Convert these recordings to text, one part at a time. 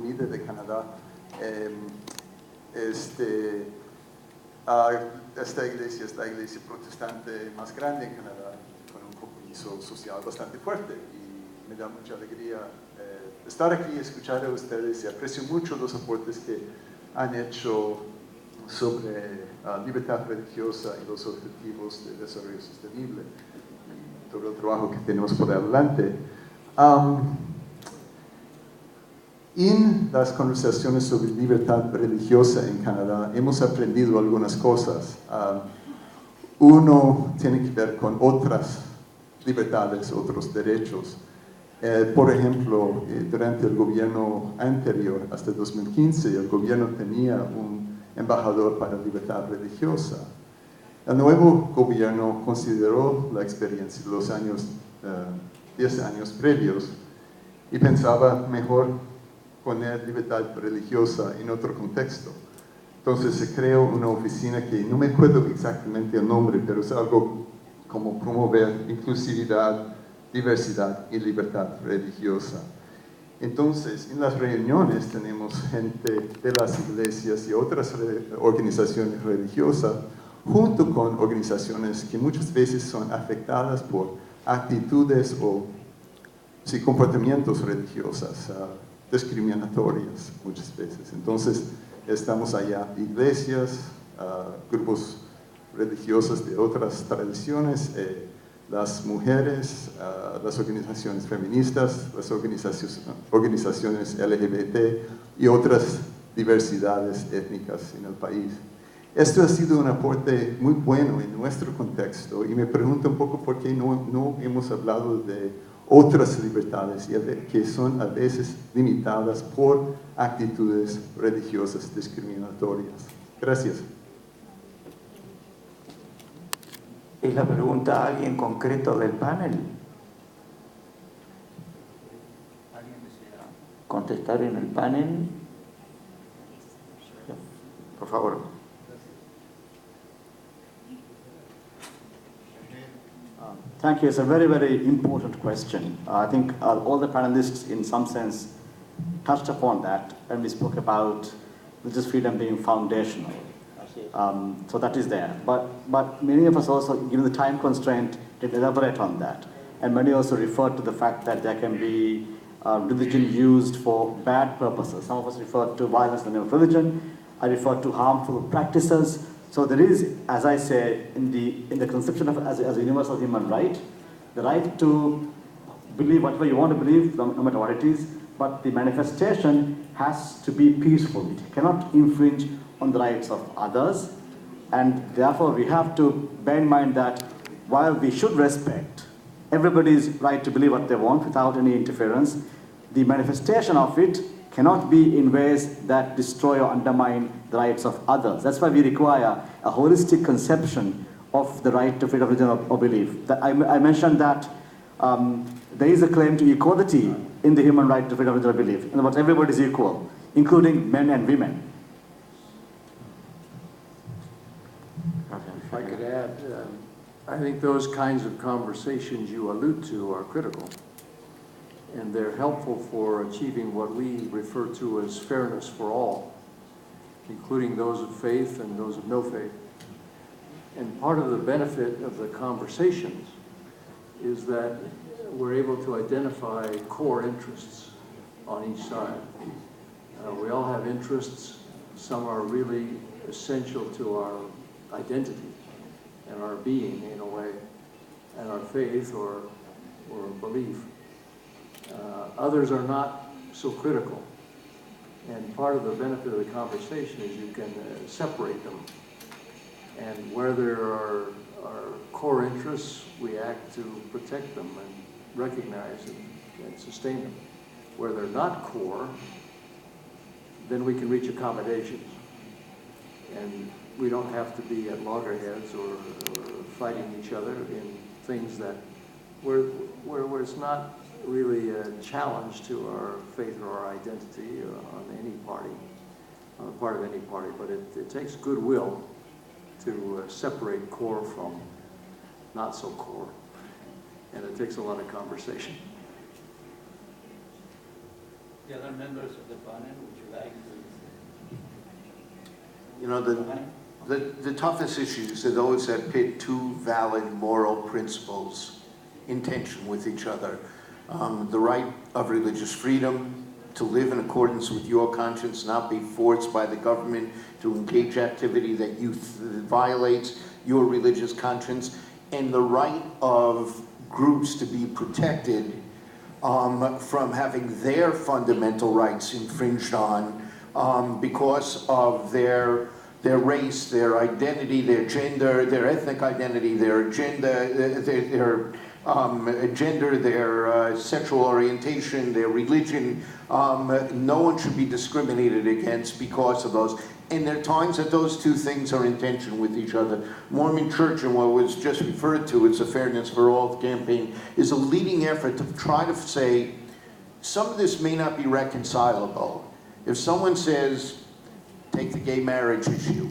Unida de Canadá. Esta iglesia es la iglesia protestante más grande en Canadá, con un compromiso social bastante fuerte, y me da mucha alegría estar aquí y escuchar a ustedes, y aprecio mucho los aportes que han hecho sobre libertad religiosa y los objetivos de desarrollo sostenible, y todo el trabajo que tenemos por delante. En las conversaciones sobre libertad religiosa en Canadá hemos aprendido algunas cosas. Uno tiene que ver con otras libertades, otros derechos. Por ejemplo, durante el gobierno anterior, hasta 2015, el gobierno tenía un embajador para libertad religiosa. El nuevo gobierno consideró la experiencia de los 10 años previos y pensaba mejor poner libertad religiosa en otro contexto. Entonces se creó una oficina que no me acuerdo exactamente el nombre, pero es algo como promover inclusividad, diversidad y libertad religiosa. Entonces, en las reuniones tenemos gente de las iglesias y otras organizaciones religiosas, junto con organizaciones que muchas veces son afectadas por actitudes o comportamientos religiosos, discriminatorias muchas veces. Entonces, estamos allá, iglesias, grupos religiosos de otras tradiciones, las mujeres, las organizaciones feministas, las organizaciones LGBT y otras diversidades étnicas en el país. Esto ha sido un aporte muy bueno en nuestro contexto, y me pregunto un poco por qué no hemos hablado de otras libertades que son a veces limitadas por actitudes religiosas discriminatorias. Gracias. ¿Es la pregunta a alguien concreto del panel? ¿Alguien desea contestar en el panel? Por favor. Thank you. It's a very, very important question. I think all the panelists, in some sense, touched upon that when we spoke about religious freedom being foundational. So that is there. But many of us also, given the time constraint, did elaborate on that. And many also referred to the fact that there can be religion used for bad purposes. Some of us referred to violence in the name of religion. I referred to harmful practices. So there is, as I say, in the conception of as a universal human right, the right to believe whatever you want to believe, no matter what it is, but the manifestation has to be peaceful. It cannot infringe on the rights of others, and therefore we have to bear in mind that while we should respect everybody's right to believe what they want without any interference, the manifestation of it cannot be in ways that destroy or undermine the rights of others. That's why we require a holistic conception of the right to freedom of religion or belief. I mentioned that there is a claim to equality in the human right to freedom of religion or belief. In other words, everybody is equal, including men and women. If I could add, I think those kinds of conversations you allude to are critical. And they're helpful for achieving what we refer to as fairness for all, including those of faith and those of no faith. And part of the benefit of the conversations is that we're able to identify core interests on each side. We all have interests. Some are really essential to our identity and our being, in a way, and our faith or belief. Others are not so critical. And part of the benefit of the conversation is you can separate them. And where there are core interests, we act to protect them and recognize and sustain them. Where they're not core, then we can reach accommodations. And we don't have to be at loggerheads or fighting each other in things that where it's not really a challenge to our faith or our identity on any party, on the part of any party, but it takes goodwill to separate core from not so core, and it takes a lot of conversation. The other members of the panel, would you like to? You know, the toughest issues are those that pit two valid moral principles in tension with each other. The right of religious freedom, to live in accordance with your conscience, not be forced by the government to engage activity that violates your religious conscience, and the right of groups to be protected from having their fundamental rights infringed on because of their race, their identity, their gender, their ethnic identity, their agenda, their gender, their sexual orientation, their religion. No one should be discriminated against because of those. And there are times that those two things are in tension with each other. Mormon Church, and what was just referred to as the Fairness for All campaign, is a leading effort to try to say, some of this may not be reconcilable. If someone says, take the gay marriage issue,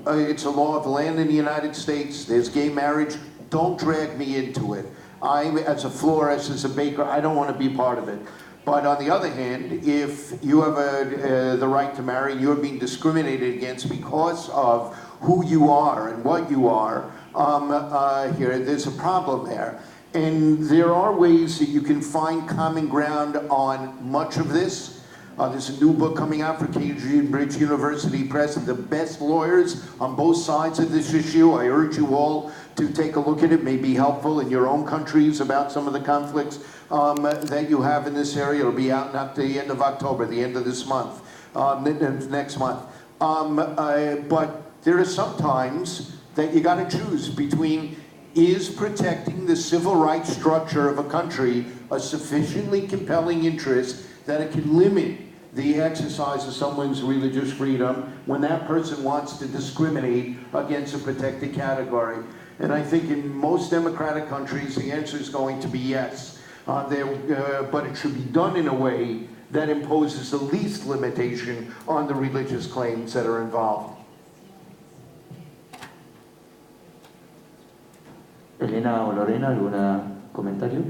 it's a law of the land in the United States, there's gay marriage, don't drag me into it. I, as a florist, as a baker, I don't want to be part of it. But on the other hand, if you have the right to marry, you're being discriminated against because of who you are and what you are, here, there's a problem there. And there are ways that you can find common ground on much of this. There's a new book coming out for Cambridge University Press of the best lawyers on both sides of this issue. I urge you all to take a look at it. It may be helpful in your own countries about some of the conflicts that you have in this area. It'll be out at the end of October, the end of this month, next month. But there are some times that you got to choose between, is protecting the civil rights structure of a country a sufficiently compelling interest that it can limit the exercise of someone's religious freedom when that person wants to discriminate against a protected category. And I think in most democratic countries, the answer is going to be yes. But it should be done in a way that imposes the least limitation on the religious claims that are involved. Elena o Lorena, ¿algún comentario?